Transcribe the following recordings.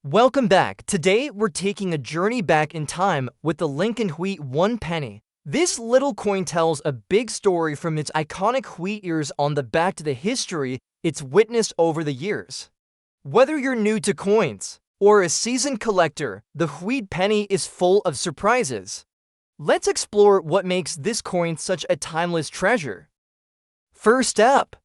Welcome back. Today, we're taking a journey back in time with the Lincoln Wheat 1 penny. This little coin tells a big story from its iconic wheat ears on the back to the history it's witnessed over the years. Whether you're new to coins or a seasoned collector, the wheat penny is full of surprises. Let's explore what makes this coin such a timeless treasure. First up,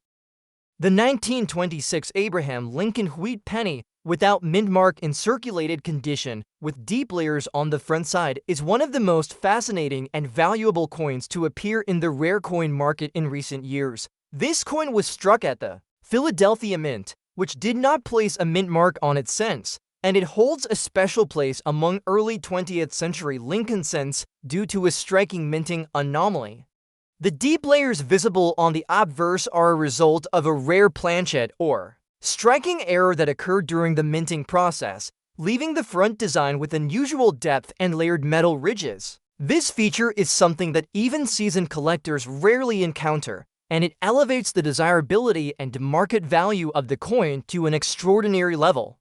the 1926 Abraham Lincoln Wheat penny without mint mark in circulated condition with deep layers on the front side is one of the most fascinating and valuable coins to appear in the rare coin market in recent years. This coin was struck at the Philadelphia Mint, which did not place a mint mark on its cents, and it holds a special place among early 20th century Lincoln cents due to a striking minting anomaly. The deep layers visible on the obverse are a result of a rare planchet or striking error that occurred during the minting process, leaving the front design with unusual depth and layered metal ridges. This feature is something that even seasoned collectors rarely encounter, and it elevates the desirability and market value of the coin to an extraordinary level.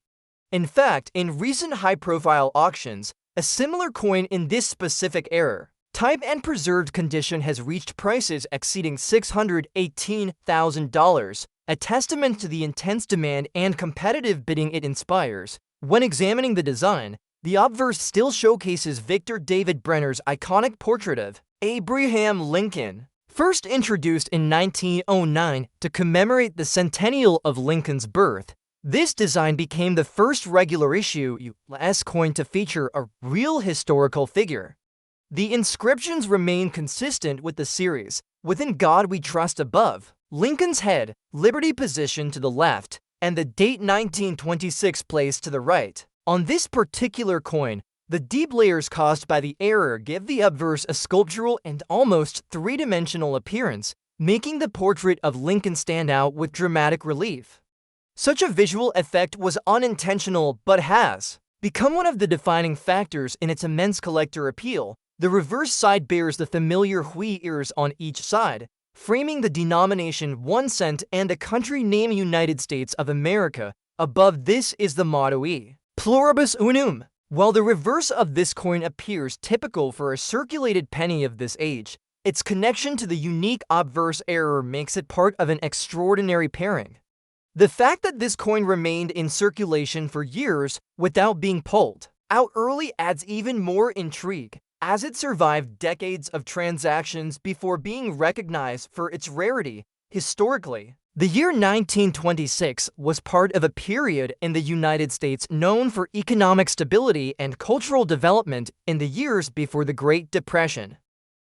In fact, in recent high-profile auctions, a similar coin in this specific error type and preserved condition has reached prices exceeding $618,000, a testament to the intense demand and competitive bidding it inspires. When examining the design, the obverse still showcases Victor David Brenner's iconic portrait of Abraham Lincoln. First introduced in 1909 to commemorate the centennial of Lincoln's birth, this design became the first regular issue U.S. coin to feature a real historical figure. The inscriptions remain consistent with the series, "Within God We Trust" above, Lincoln's head, Liberty position to the left, and the date 1926 placed to the right. On this particular coin, the deep layers caused by the error give the obverse a sculptural and almost three-dimensional appearance, making the portrait of Lincoln stand out with dramatic relief. Such a visual effect was unintentional but has become one of the defining factors in its immense collector appeal. The reverse side bears the familiar wheat ears on each side, framing the denomination 1 cent and the country name United States of America. Above this is the motto E pluribus unum. While the reverse of this coin appears typical for a circulated penny of this age, its connection to the unique obverse error makes it part of an extraordinary pairing. The fact that this coin remained in circulation for years without being pulled out early adds even more intrigue, as it survived decades of transactions before being recognized for its rarity. Historically, the year 1926 was part of a period in the United States known for economic stability and cultural development in the years before the Great Depression.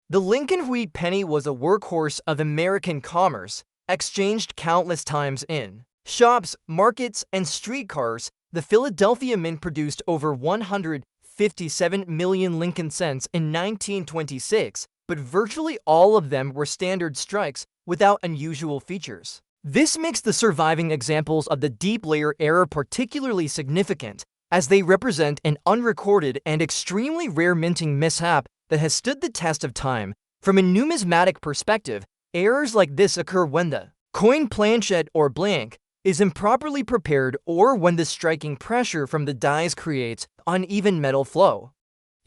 The Lincoln Wheat penny was a workhorse of American commerce, exchanged countless times in shops, markets, and streetcars. The Philadelphia Mint produced over 157 million Lincoln cents in 1926, but virtually all of them were standard strikes without unusual features. This makes the surviving examples of the deep layer error particularly significant, as they represent an unrecorded and extremely rare minting mishap that has stood the test of time. From a numismatic perspective, errors like this occur when the coin planchet or blank is improperly prepared or when the striking pressure from the dies creates uneven metal flow.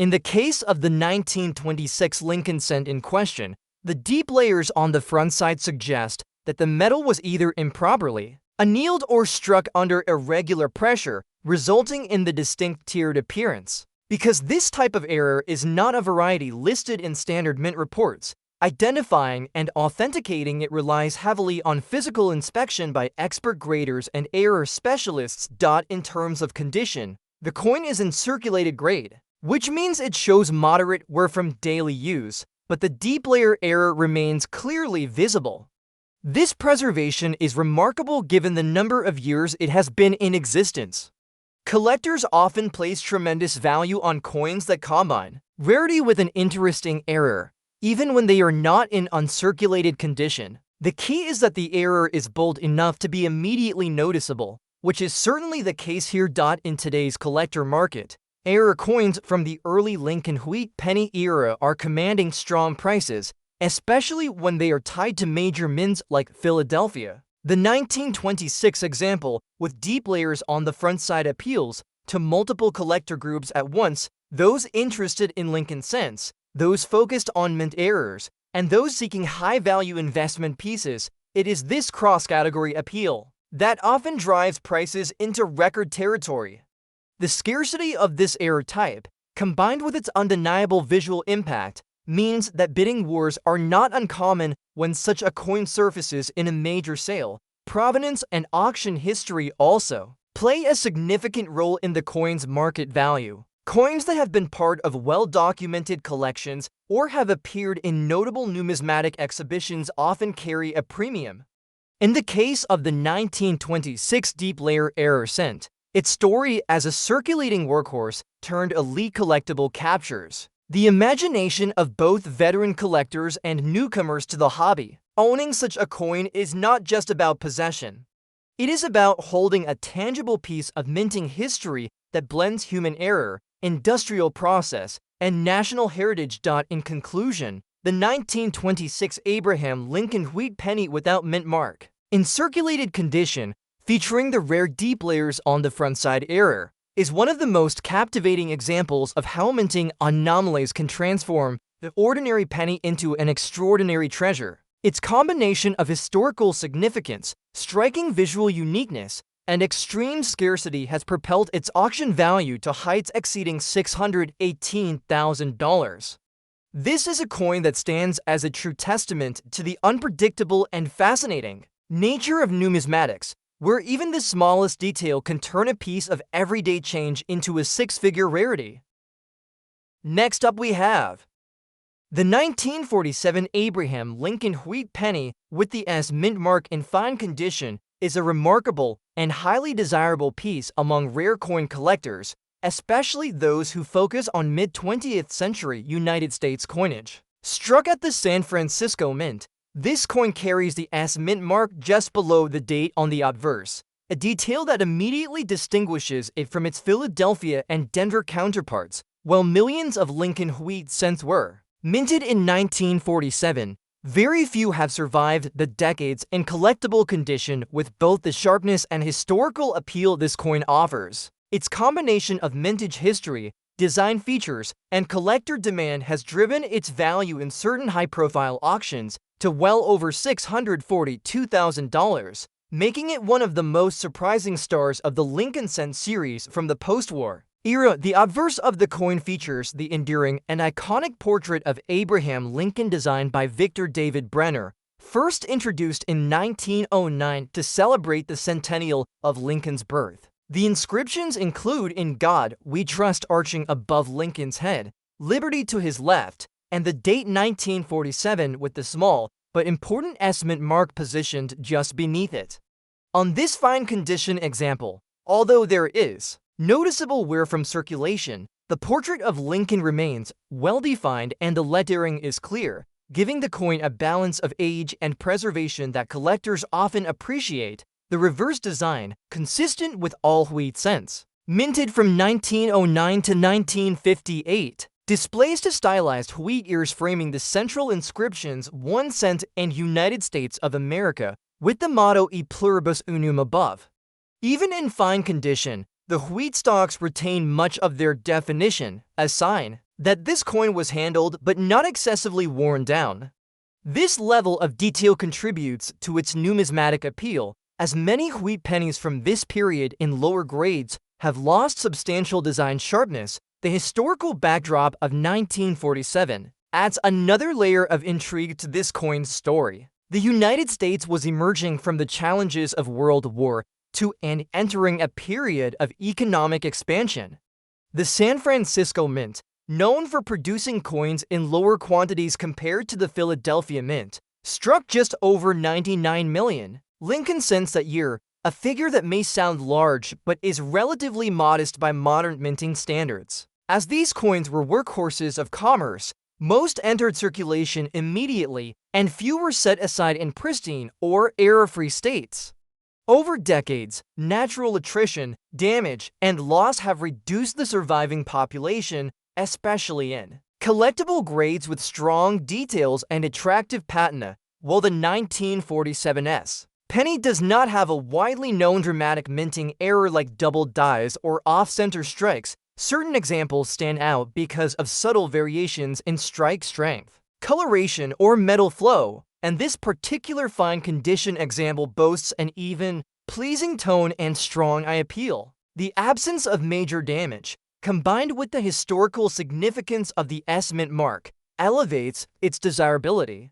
In the case of the 1926 Lincoln cent in question, the deep layers on the front side suggest that the metal was either improperly annealed or struck under irregular pressure, resulting in the distinct tiered appearance. Because this type of error is not a variety listed in standard mint reports, identifying and authenticating it relies heavily on physical inspection by expert graders and error specialists. In terms of condition, the coin is in circulated grade, which means it shows moderate wear from daily use, but the deep layer error remains clearly visible. This preservation is remarkable given the number of years it has been in existence. Collectors often place tremendous value on coins that combine rarity with an interesting error, even when they are not in uncirculated condition. The key is that the error is bold enough to be immediately noticeable, which is certainly the case here. In today's collector market, error coins from the early Lincoln Wheat penny era are commanding strong prices, especially when they are tied to major mints like Philadelphia. The 1926 example, with deep layers on the front side, appeals to multiple collector groups at once: those interested in Lincoln cents, those focused on mint errors, and those seeking high-value investment pieces. It is this cross-category appeal that often drives prices into record territory. The scarcity of this error type, combined with its undeniable visual impact, means that bidding wars are not uncommon when such a coin surfaces in a major sale. Provenance and auction history also play a significant role in the coin's market value. Coins that have been part of well-documented collections or have appeared in notable numismatic exhibitions often carry a premium. In the case of the 1926 Deep Layer Error Cent, its story as a circulating workhorse turned elite collectible captures the imagination of both veteran collectors and newcomers to the hobby. Owning such a coin is not just about possession. It is about holding a tangible piece of minting history that blends human error, industrial process, and national heritage. In conclusion, the 1926 Abraham Lincoln wheat penny without mint mark, in circulated condition, featuring the rare deep layers on the front side error, is one of the most captivating examples of how minting anomalies can transform the ordinary penny into an extraordinary treasure. Its combination of historical significance, striking visual uniqueness, and extreme scarcity has propelled its auction value to heights exceeding $618,000. This is a coin that stands as a true testament to the unpredictable and fascinating nature of numismatics, where even the smallest detail can turn a piece of everyday change into a six-figure rarity. Next up we have the 1947 Abraham Lincoln wheat penny with the S mint mark in fine condition is a remarkable and highly desirable piece among rare coin collectors, especially those who focus on mid-20th century United States coinage. Struck at the San Francisco Mint, this coin carries the S mint mark just below the date on the obverse, a detail that immediately distinguishes it from its Philadelphia and Denver counterparts. While millions of Lincoln wheat cents were minted in 1947, very few have survived the decades in collectible condition with both the sharpness and historical appeal this coin offers. Its combination of mintage history, design features, and collector demand has driven its value in certain high-profile auctions to well over $642,000, making it one of the most surprising stars of the Lincoln cent series from the post-war era. The obverse of the coin features the enduring and iconic portrait of Abraham Lincoln designed by Victor David Brenner, first introduced in 1909 to celebrate the centennial of Lincoln's birth. The inscriptions include "In God We Trust" arching above Lincoln's head, "Liberty" to his left, and the date 1947 with the small but important S mint mark positioned just beneath it. On this fine condition example, although there is noticeable wear from circulation, the portrait of Lincoln remains well-defined and the lettering is clear, giving the coin a balance of age and preservation that collectors often appreciate. The reverse design, consistent with all wheat cents, minted from 1909 to 1958, displays the stylized wheat ears framing the central inscriptions 1 cent and United States of America, with the motto E pluribus unum above. Even in fine condition, the wheat stalks retain much of their definition, a sign that this coin was handled but not excessively worn down. This level of detail contributes to its numismatic appeal, as many wheat pennies from this period in lower grades have lost substantial design sharpness. The historical backdrop of 1947 adds another layer of intrigue to this coin's story. The United States was emerging from the challenges of World War II and entering a period of economic expansion. The San Francisco Mint, known for producing coins in lower quantities compared to the Philadelphia Mint, struck just over 99 million Lincoln cents that year, a figure that may sound large but is relatively modest by modern minting standards. As these coins were workhorses of commerce, most entered circulation immediately, and few were set aside in pristine or error-free states. Over decades, natural attrition, damage, and loss have reduced the surviving population, especially in collectible grades with strong details and attractive patina, while the 1947's Penny does not have a widely known dramatic minting error like double dies or off-center strikes. Certain examples stand out because of subtle variations in strike strength, coloration, or metal flow, and this particular fine condition example boasts an even, pleasing tone and strong eye appeal. The absence of major damage, combined with the historical significance of the S mint mark, elevates its desirability.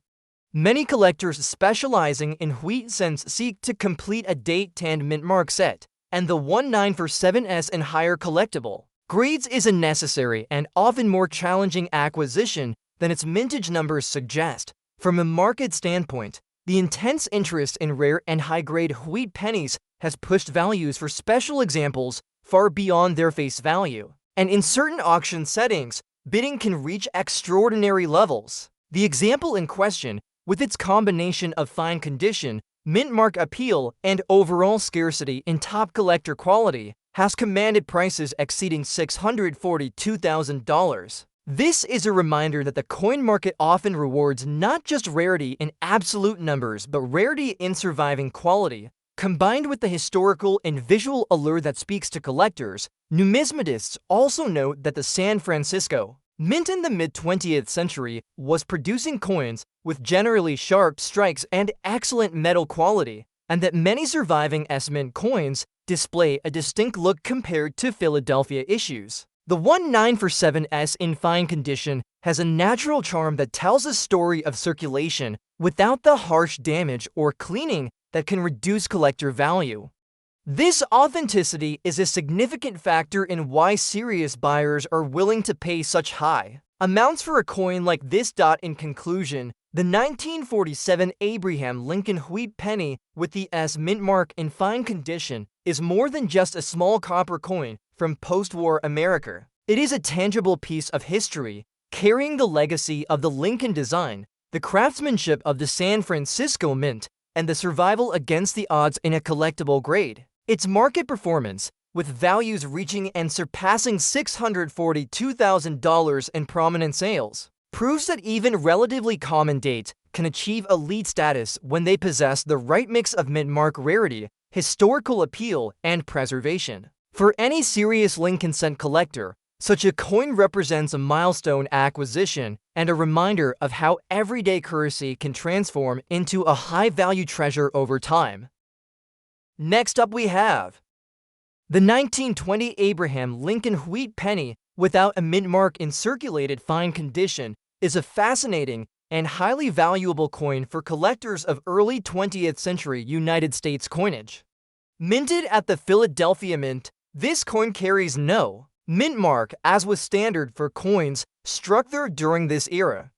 Many collectors specializing in wheat cents seek to complete a date-tanned mint mark set, and the 1947S and higher collectible grades is a necessary and often more challenging acquisition than its mintage numbers suggest. From a market standpoint, the intense interest in rare and high-grade wheat pennies has pushed values for special examples far beyond their face value, and in certain auction settings, bidding can reach extraordinary levels. The example in question, with its combination of fine condition, mint mark appeal, and overall scarcity in top collector quality, has commanded prices exceeding $642,000. This is a reminder that the coin market often rewards not just rarity in absolute numbers, but rarity in surviving quality. Combined with the historical and visual allure that speaks to collectors, numismatists also note that the San Francisco Mint in the mid-20th century was producing coins with generally sharp strikes and excellent metal quality, and that many surviving S-Mint coins display a distinct look compared to Philadelphia issues. The 1947S in fine condition has a natural charm that tells a story of circulation without the harsh damage or cleaning that can reduce collector value. This authenticity is a significant factor in why serious buyers are willing to pay such high amounts for a coin like this. In conclusion, the 1947 Abraham Lincoln wheat penny with the S mint mark in fine condition is more than just a small copper coin from post-war America. It is a tangible piece of history, carrying the legacy of the Lincoln design, the craftsmanship of the San Francisco Mint, and the survival against the odds in a collectible grade. Its market performance, with values reaching and surpassing $642,000 in prominent sales, proves that even relatively common dates can achieve elite status when they possess the right mix of mint mark rarity, historical appeal, and preservation. For any serious Lincoln cent collector, such a coin represents a milestone acquisition and a reminder of how everyday currency can transform into a high-value treasure over time. Next up we have the 1920 Abraham Lincoln wheat penny without a mint mark in circulated fine condition is a fascinating and highly valuable coin for collectors of early 20th century United States coinage. Minted at the Philadelphia Mint, this coin carries no mint mark, as was standard for coins struck there during this era.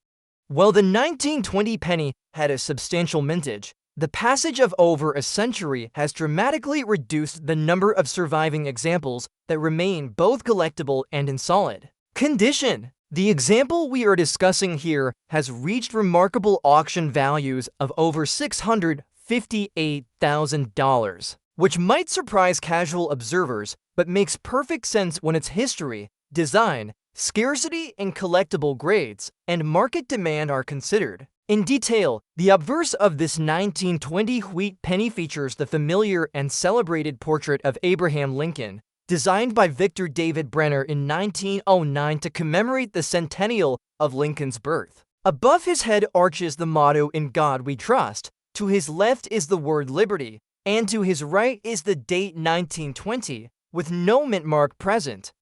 While the 1920 penny had a substantial mintage, the passage of over a century has dramatically reduced the number of surviving examples that remain both collectible and in solid condition. The example we are discussing here has reached remarkable auction values of over $658,000, which might surprise casual observers, but makes perfect sense when its history, design, scarcity in collectible grades, and market demand are considered. In detail, the obverse of this 1920 wheat penny features the familiar and celebrated portrait of Abraham Lincoln, designed by Victor David Brenner in 1909 to commemorate the centennial of Lincoln's birth. Above his head arches the motto "In God We Trust," to his left is the word "Liberty," and to his right is the date 1920, with no mint mark present.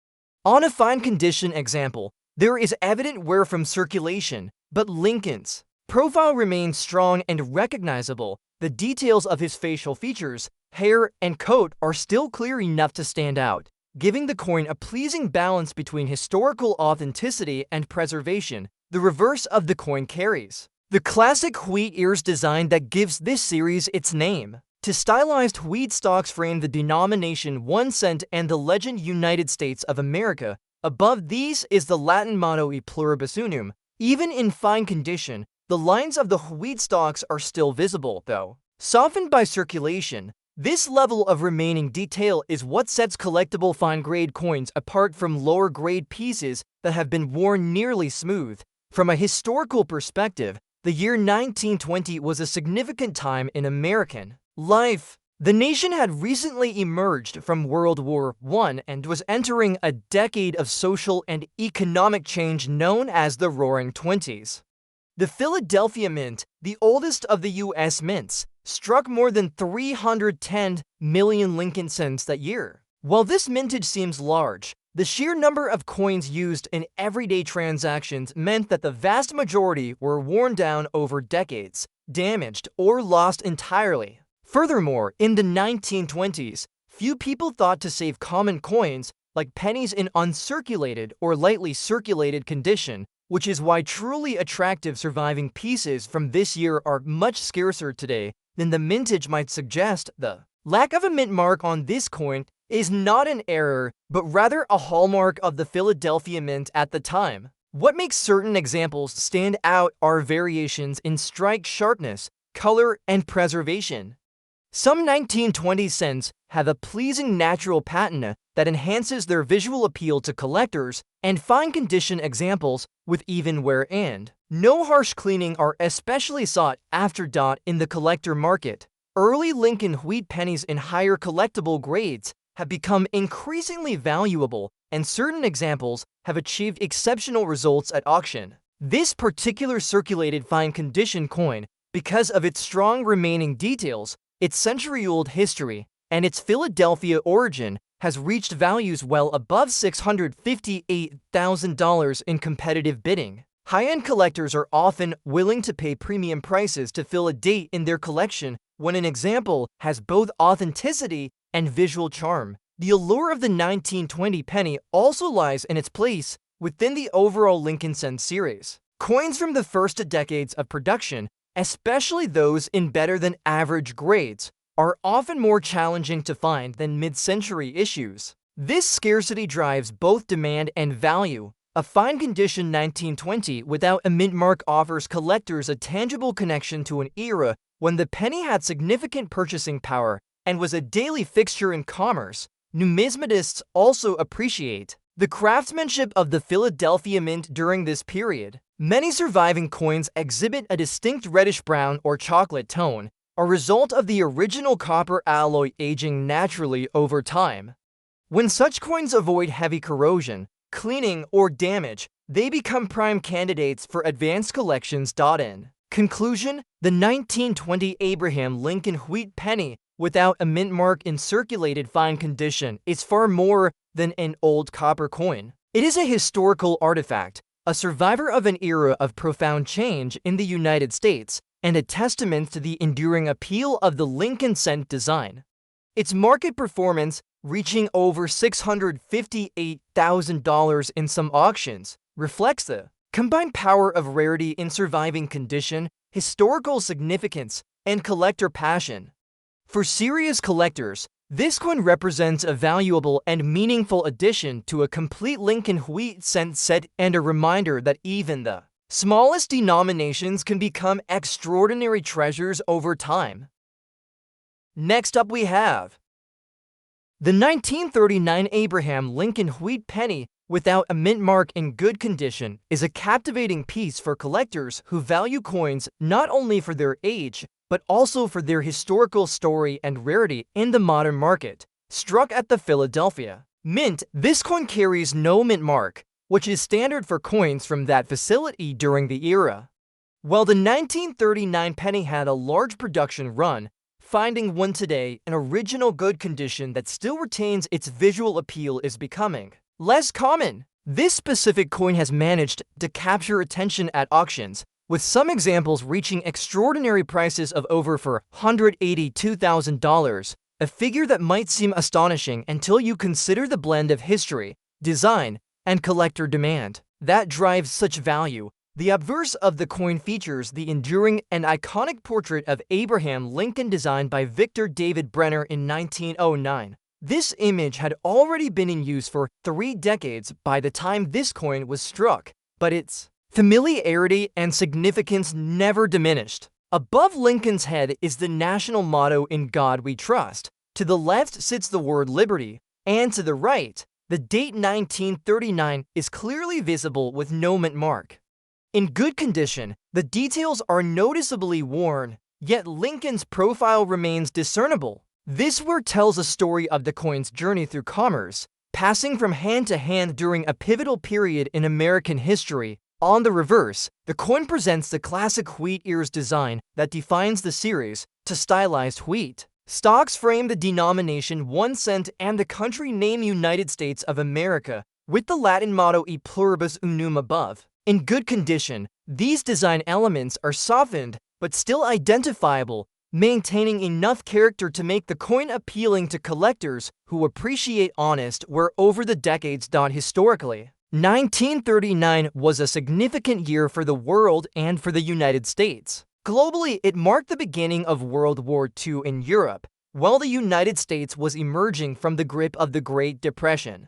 On a fine condition example, there is evident wear from circulation, but Lincoln's profile remains strong and recognizable. The details of his facial features, hair, and coat are still clear enough to stand out, giving the coin a pleasing balance between historical authenticity and preservation. The reverse of the coin carries the classic wheat ears design that gives this series its name. To stylized wheat stalks frame the denomination 1 cent and the legend United States of America. Above these is the Latin motto E pluribus unum. Even in fine condition, the lines of the wheat stalks are still visible, though softened by circulation. This level of remaining detail is what sets collectible fine-grade coins apart from lower-grade pieces that have been worn nearly smooth. From a historical perspective, the year 1920 was a significant time in American Life. The nation had recently emerged from World War I and was entering a decade of social and economic change known as the Roaring Twenties. The Philadelphia Mint, the oldest of the U.S. mints, struck more than 310 million Lincoln cents that year. While this mintage seems large, the sheer number of coins used in everyday transactions meant that the vast majority were worn down over decades, damaged, or lost entirely. Furthermore, in the 1920s, few people thought to save common coins like pennies in uncirculated or lightly circulated condition, which is why truly attractive surviving pieces from this year are much scarcer today than the mintage might suggest. The lack of a mint mark on this coin is not an error, but rather a hallmark of the Philadelphia Mint at the time. What makes certain examples stand out are variations in strike sharpness, color, and preservation. Some 1920 cents have a pleasing natural patina that enhances their visual appeal to collectors, and fine condition examples with even wear and no harsh cleaning are especially sought after. In the collector market, early Lincoln wheat pennies in higher collectible grades have become increasingly valuable, and certain examples have achieved exceptional results at auction. This particular circulated fine condition coin, because of its strong remaining details, its century-old history, and its Philadelphia origin, has reached values well above $658,000 in competitive bidding. High-end collectors are often willing to pay premium prices to fill a date in their collection when an example has both authenticity and visual charm. The allure of the 1920 penny also lies in its place within the overall Lincoln Cent series. Coins from the first decades of production, especially those in better-than-average grades, are often more challenging to find than mid-century issues. This scarcity drives both demand and value. A fine-condition 1920 without a mint mark offers collectors a tangible connection to an era when the penny had significant purchasing power and was a daily fixture in commerce. Numismatists also appreciate the craftsmanship of the Philadelphia Mint during this period. Many surviving coins exhibit a distinct reddish-brown or chocolate tone, a result of the original copper alloy aging naturally over time. When such coins avoid heavy corrosion, cleaning, or damage, they become prime candidates for advanced collections. In conclusion, the 1920 Abraham Lincoln wheat penny without a mint mark in circulated fine condition is far more than an old copper coin. It is a historical artifact, a survivor of an era of profound change in the United States, and a testament to the enduring appeal of the Lincoln Cent design. Its market performance, reaching over $658,000 in some auctions, reflects the combined power of rarity in surviving condition, historical significance, and collector passion. For serious collectors, this coin represents a valuable and meaningful addition to a complete Lincoln wheat cent set and a reminder that even the smallest denominations can become extraordinary treasures over time. Next up we have the 1939 Abraham Lincoln wheat penny without a mint mark in good condition is a captivating piece for collectors who value coins not only for their age, but also for their historical story and rarity in the modern market. Struck at the Philadelphia Mint, this coin carries no mint mark, which is standard for coins from that facility during the era. While the 1939 penny had a large production run, finding one today in original good condition that still retains its visual appeal is becoming less common. This specific coin has managed to capture attention at auctions, with some examples reaching extraordinary prices of over $182,000, a figure that might seem astonishing until you consider the blend of history, design, and collector demand that drives such value. The obverse of the coin features the enduring and iconic portrait of Abraham Lincoln designed by Victor David Brenner in 1909. This image had already been in use for 3 decades by the time this coin was struck, but its familiarity and significance never diminished. Above Lincoln's head is the national motto "In God We Trust." To the left sits the word liberty, and to the right, the date 1939 is clearly visible with no mint mark. In good condition, the details are noticeably worn, yet Lincoln's profile remains discernible. This work tells a story of the coin's journey through commerce, passing from hand to hand during a pivotal period in American history. On the reverse, the coin presents the classic wheat ears design that defines the series to stylized wheat. Stocks frame the denomination 1 cent and the country name United States of America, with the Latin motto E pluribus unum above. In good condition, these design elements are softened but still identifiable, maintaining enough character to make the coin appealing to collectors who appreciate honest wear over the decades. Historically, 1939 was a significant year for the world and for the United States. Globally, it marked the beginning of World War II in Europe, while the United States was emerging from the grip of the Great Depression.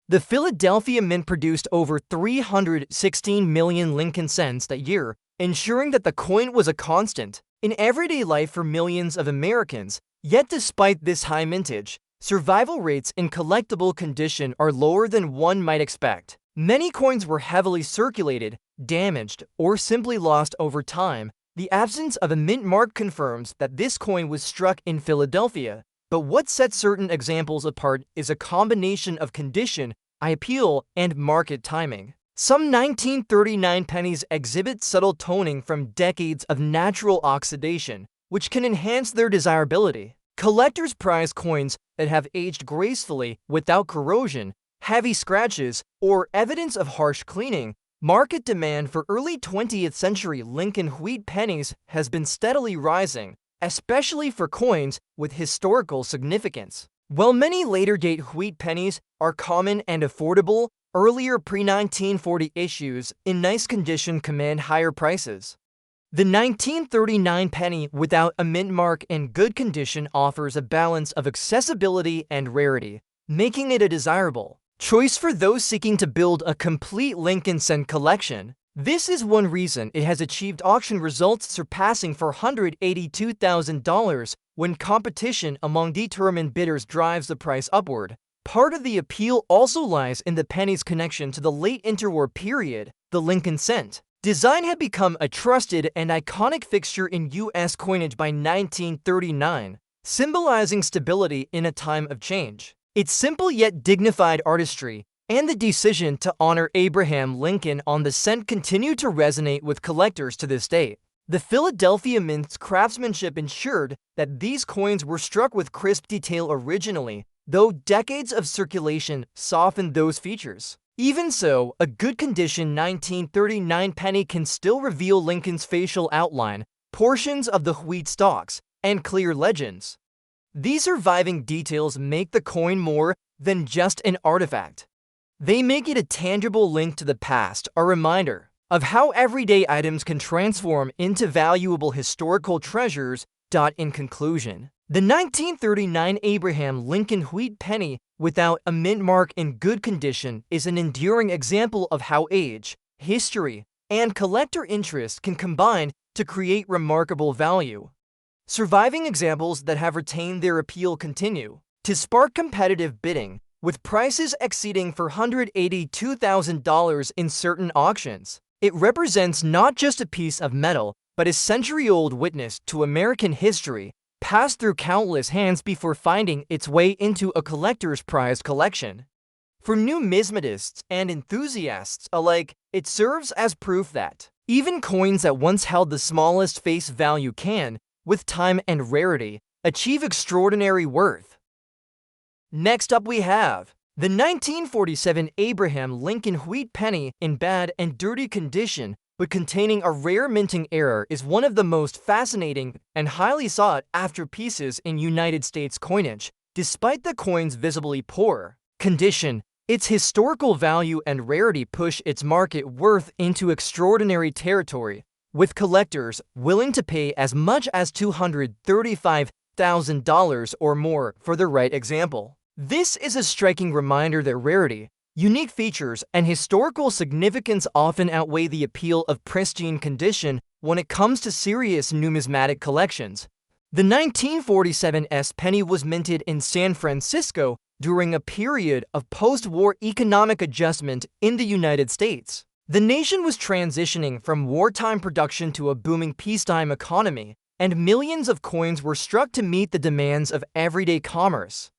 The Philadelphia Mint produced over 316 million Lincoln cents that year, ensuring that the coin was a constant in everyday life for millions of Americans. Yet despite this high mintage, survival rates in collectible condition are lower than one might expect. Many coins were heavily circulated, damaged, or simply lost over time. The absence of a mint mark confirms that this coin was struck in Philadelphia. But what sets certain examples apart is a combination of condition, appeal, and market timing. Some 1939 pennies exhibit subtle toning from decades of natural oxidation, which can enhance their desirability. Collectors prize coins that have aged gracefully without corrosion, heavy scratches, or evidence of harsh cleaning. Market demand for early 20th century Lincoln wheat pennies has been steadily rising, especially for coins with historical significance. While many later-date wheat pennies are common and affordable, earlier pre-1940 issues in nice condition command higher prices. The 1939 penny without a mint mark in good condition offers a balance of accessibility and rarity, making it a desirable choice for those seeking to build a complete Lincoln cent collection. This is one reason it has achieved auction results surpassing $482,000 when competition among determined bidders drives the price upward. Part of the appeal also lies in the penny's connection to the late interwar period. The Lincoln cent design had become a trusted and iconic fixture in U.S. coinage by 1939, symbolizing stability in a time of change. Its simple yet dignified artistry and the decision to honor Abraham Lincoln on the cent continue to resonate with collectors to this day. The Philadelphia Mint's craftsmanship ensured that these coins were struck with crisp detail originally, though decades of circulation softened those features. Even so, a good condition 1939 penny can still reveal Lincoln's facial outline, portions of the wheat stalks, and clear legends. These surviving details make the coin more than just an artifact. They make it a tangible link to the past, a reminder of how everyday items can transform into valuable historical treasures. In conclusion, the 1939 Abraham Lincoln wheat penny without a mint mark in good condition is an enduring example of how age, history, and collector interest can combine to create remarkable value. Surviving examples that have retained their appeal continue to spark competitive bidding, with prices exceeding $482,000 in certain auctions. It represents not just a piece of metal, but a century-old witness to American history, passed through countless hands before finding its way into a collector's prized collection. For numismatists and enthusiasts alike, it serves as proof that even coins that once held the smallest face value can, with time and rarity, achieve extraordinary worth. Next up we have the 1947 Abraham Lincoln wheat penny in bad and dirty condition, but containing a rare minting error, is one of the most fascinating and highly sought after pieces in United States coinage. Despite the coin's visibly poor condition, its historical value and rarity push its market worth into extraordinary territory, with collectors willing to pay as much as $235,000 or more for the right example. This is a striking reminder that rarity, unique features, and historical significance often outweigh the appeal of pristine condition when it comes to serious numismatic collections. The 1947 penny was minted in San Francisco during a period of post-war economic adjustment in the United States. The nation was transitioning from wartime production to a booming peacetime economy, and millions of coins were struck to meet the demands of everyday commerce.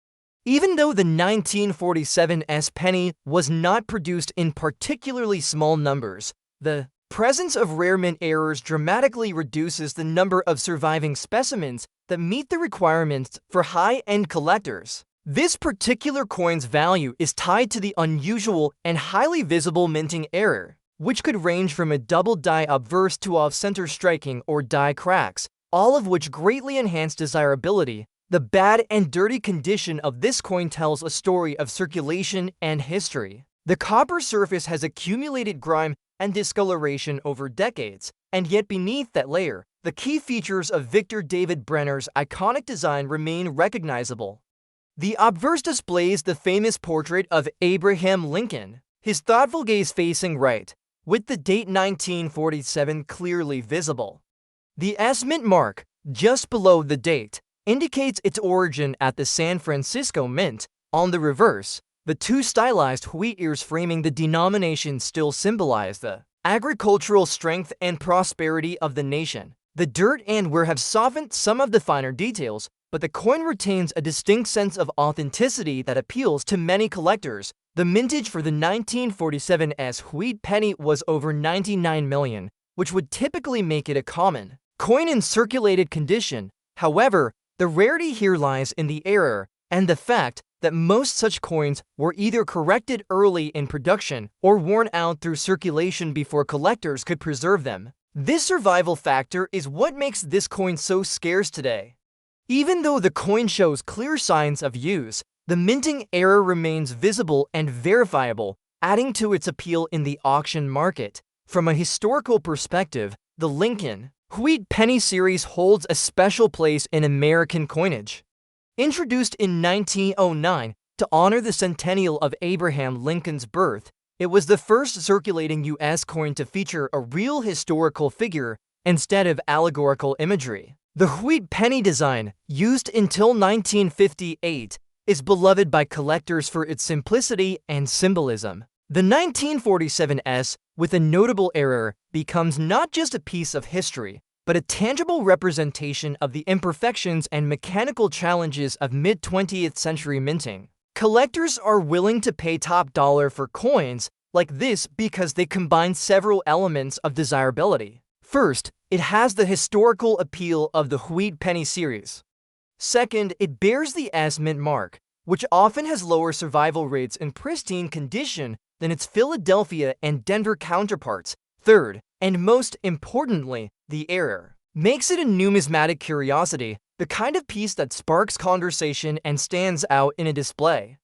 Even though the 1947's penny was not produced in particularly small numbers, the presence of rare mint errors dramatically reduces the number of surviving specimens that meet the requirements for high-end collectors. This particular coin's value is tied to the unusual and highly visible minting error, which could range from a double die obverse to off-center striking or die cracks, all of which greatly enhance desirability. The bad and dirty condition of this coin tells a story of circulation and history. The copper surface has accumulated grime and discoloration over decades, and yet beneath that layer, the key features of Victor David Brenner's iconic design remain recognizable. The obverse displays the famous portrait of Abraham Lincoln, his thoughtful gaze facing right, with the date 1947 clearly visible. The S Mint mark, just below the date, indicates its origin at the San Francisco Mint. On the reverse, the two stylized wheat ears framing the denomination still symbolize the agricultural strength and prosperity of the nation. The dirt and wear have softened some of the finer details, but the coin retains a distinct sense of authenticity that appeals to many collectors. The mintage for the 1947's wheat penny was over 99 million, which would typically make it a common coin in circulated condition. However, the rarity here lies in the error and the fact that most such coins were either corrected early in production or worn out through circulation before collectors could preserve them. This survival factor is what makes this coin so scarce today. Even though the coin shows clear signs of use, the minting error remains visible and verifiable, adding to its appeal in the auction market. From a historical perspective, the Lincoln Wheat Penny series holds a special place in American coinage. Introduced in 1909 to honor the centennial of Abraham Lincoln's birth, it was the first circulating U.S. coin to feature a real historical figure instead of allegorical imagery. The wheat penny design, used until 1958, is beloved by collectors for its simplicity and symbolism. The 1947's, with a notable error, becomes not just a piece of history, but a tangible representation of the imperfections and mechanical challenges of mid-20th century minting. Collectors are willing to pay top dollar for coins like this because they combine several elements of desirability. First, it has the historical appeal of the wheat penny series. Second, it bears the S Mint mark, which often has lower survival rates in pristine condition than its Philadelphia and Denver counterparts. Third, and most importantly, the error makes it a numismatic curiosity, the kind of piece that sparks conversation and stands out in a display.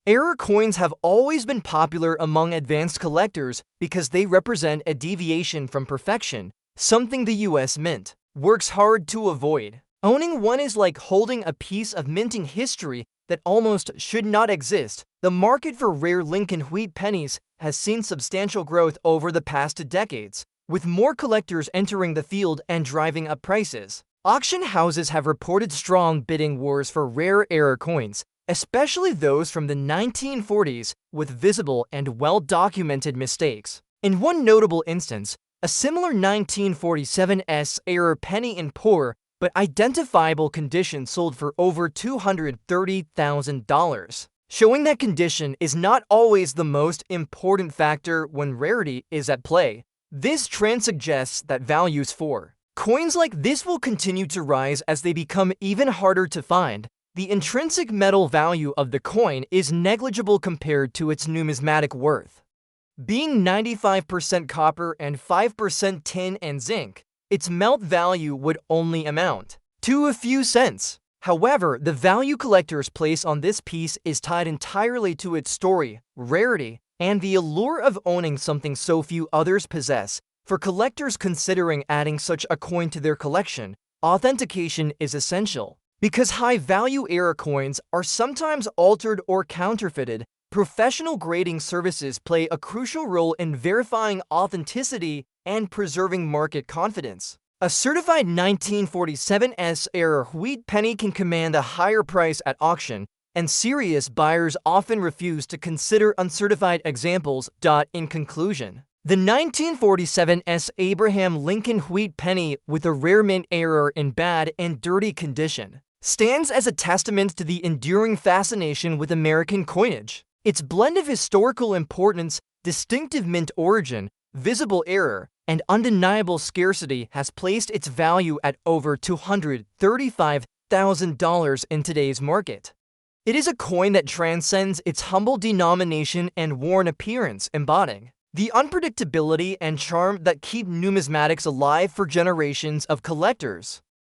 Error coins have always been popular among advanced collectors because they represent a deviation from perfection, something the U.S. Mint works hard to avoid. Owning one is like holding a piece of minting history that almost should not exist. The market for rare Lincoln wheat pennies has seen substantial growth over the past decades, with more collectors entering the field and driving up prices. Auction houses have reported strong bidding wars for rare error coins, especially those from the 1940s with visible and well-documented mistakes. In one notable instance, a similar 1947's error penny in poor but identifiable condition sold for over $230,000, showing that condition is not always the most important factor when rarity is at play. This trend suggests that values for coins like this will continue to rise as they become even harder to find. The intrinsic metal value of the coin is negligible compared to its numismatic worth. Being 95% copper and 5% tin and zinc, its melt value would only amount to a few cents. However, the value collectors place on this piece is tied entirely to its story, rarity, and the allure of owning something so few others possess. For collectors considering adding such a coin to their collection, authentication is essential. Because high-value error coins are sometimes altered or counterfeited, professional grading services play a crucial role in verifying authenticity and preserving market confidence. A certified 1947's error wheat penny can command a higher price at auction, and serious buyers often refuse to consider uncertified examples. In conclusion, The 1947 Abraham Lincoln wheat penny with a rare mint error in bad and dirty condition stands as a testament to the enduring fascination with American coinage. Its blend of historical importance, distinctive mint origin, visible error, and undeniable scarcity has placed its value at over $235,000 in today's market. It is a coin that transcends its humble denomination and worn appearance, embodying the unpredictability and charm that keep numismatics alive for generations of collectors.